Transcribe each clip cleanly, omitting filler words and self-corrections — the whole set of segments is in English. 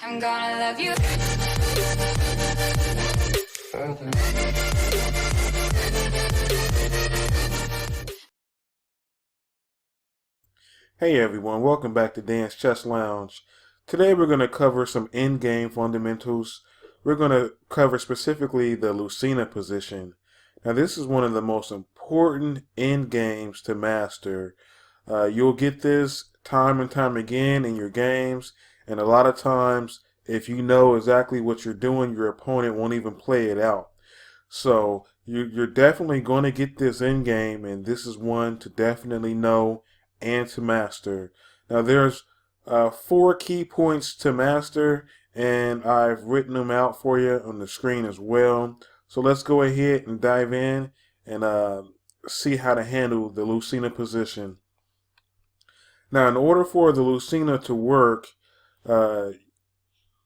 I'm gonna love you. Hey everyone, welcome back to DansChessLounge. Today we're going to cover some endgame fundamentals. We're going to cover specifically the Lucena position. Now this is one of the most important endgames to master. You'll get this time and time again in your games, and a lot of times if you know exactly what you're doing, your opponent won't even play it out. So you're definitely going to get this endgame, and this is one to definitely know and to master. Now there's 4 key points to master, and I've written them out for you on the screen as well. So let's go ahead and dive in and see how to handle the Lucena position. Now in order for the Lucena to work,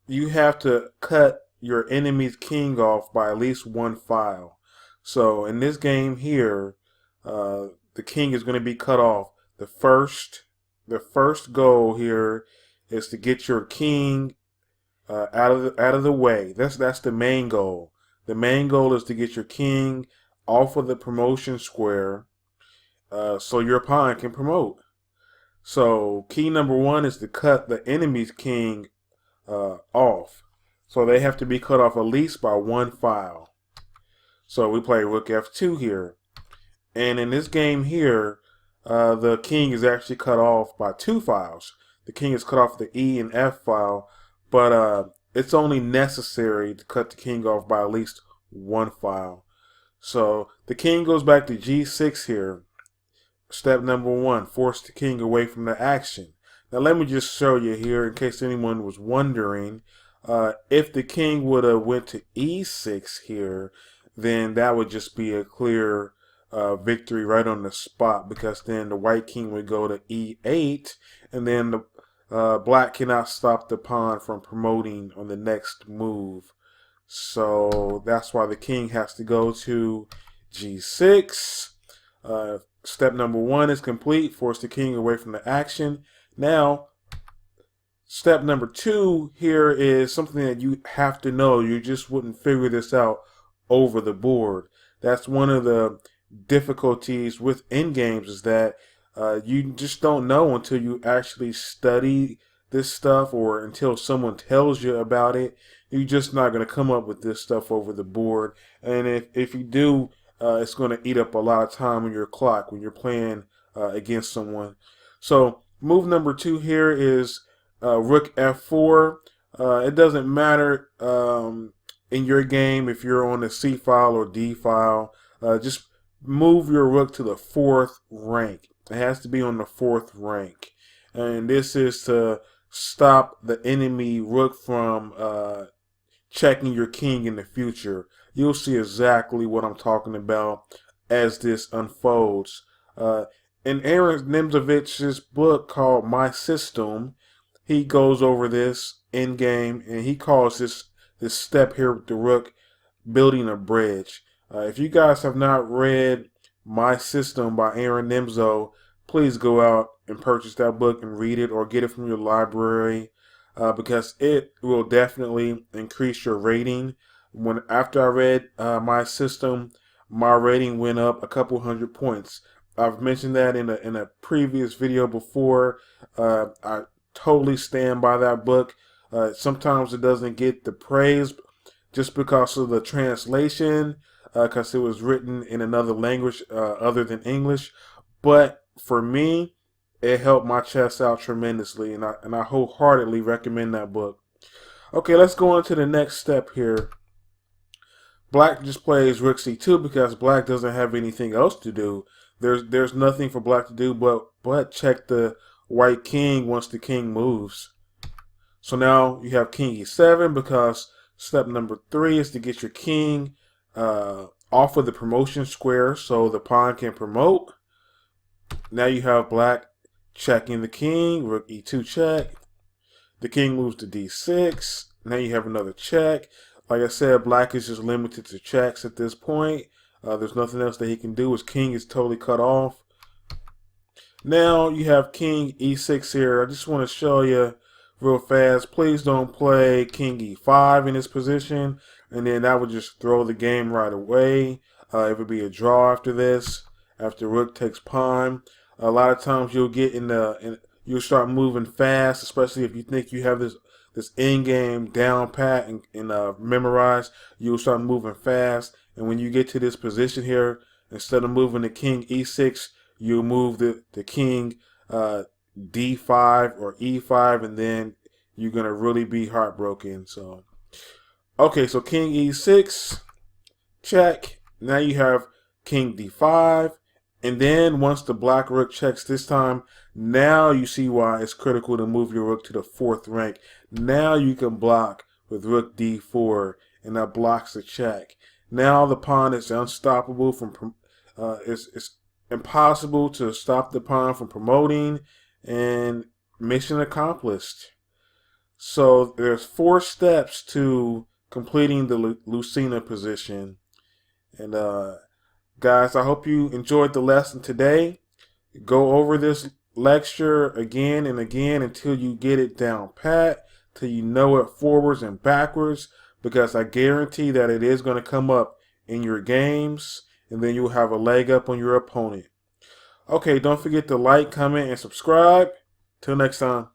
you have to cut your enemy's king off by at least 1 file. So in this game here, the king is going to be cut off. The first goal here is to get your king out of the way. That's the main goal. The main goal is to get your king off of the promotion square, so your pawn can promote. So key number 1 is to cut the enemy's king off. So they have to be cut off at least by 1 file. So we play rook f2 here, and in this game here, the king is actually cut off by 2 files. The king is cut off the E and F file, but it's only necessary to cut the king off by at least 1 file. So the king goes back to G6 here. Step number 1, force the king away from the action. Now let me just show you here in case anyone was wondering. If the king would have went to E6 here, then that would just be a clear victory right on the spot, because then the white king would go to E8, and then the black cannot stop the pawn from promoting on the next move. So that's why the king has to go to G6. Step number 1 is complete. Force the king away from the action. Now, step number 2 here is something that you have to know. You just wouldn't figure this out over the board. That's one of the difficulties with endgames, is that you just don't know until you actually study this stuff, or until someone tells you about it. You're just not going to come up with this stuff over the board. And if you do, it's going to eat up a lot of time on your clock when you're playing against someone. So move number 2 here is rook f4. It doesn't matter in your game if you're on the C file or D file. Just move your rook to the 4th rank. It has to be on the 4th rank. And this is to stop the enemy rook from checking your king in the future. You'll see exactly what I'm talking about as this unfolds. In Aaron Nimzovich's book called My System, he goes over this endgame, and he calls this step here with the rook building a bridge. If you guys have not read My System by Aaron Nimzo, please go out and purchase that book and read it, or get it from your library, because it will definitely increase your rating. After I read My System, my rating went up a couple 100 points. I've mentioned that in a previous video before. I totally stand by that book. Sometimes it doesn't get the praise just because of the translation, because it was written in another language other than English. But for me, it helped my chess out tremendously, and I wholeheartedly recommend that book. Okay, let's go on to the next step here. Black just plays rook c2 because black doesn't have anything else to do. There's nothing for black to do but check the white king once the king moves. So now you have king e7, because step number 3 is to get your king off of the promotion square so the pawn can promote. Now you have black checking the king, rook e2 check. The king moves to d6. Now you have another check. Like I said, black is just limited to checks at this point. There's nothing else that he can do. His king is totally cut off. Now you have king e6 here. I just want to show you real fast. Please don't play king e5 in this position, and then that would just throw the game right away. It would be a draw after this, after rook takes pawn. A lot of times you'll get you'll start moving fast, especially if you think you have this end game down pat and memorized. You'll start moving fast, and when you get to this position here, instead of moving the king e6, you'll move the king d5 or e5, and then you're gonna really be heartbroken. So, okay, so king e6, check. Now you have king d5, and then once the black rook checks this time, now you see why it's critical to move your rook to the 4th rank. Now you can block with rook d4, and that blocks the check. Now the pawn is unstoppable from it's impossible to stop the pawn from promoting, and mission accomplished. So there's 4 steps to completing the Lucena position. And guys, I hope you enjoyed the lesson today. Go over this lecture again and again until you get it down pat, till you know it forwards and backwards, because I guarantee that it is going to come up in your games, and then you'll have a leg up on your opponent. Okay, don't forget to like, comment, and subscribe. Till next time.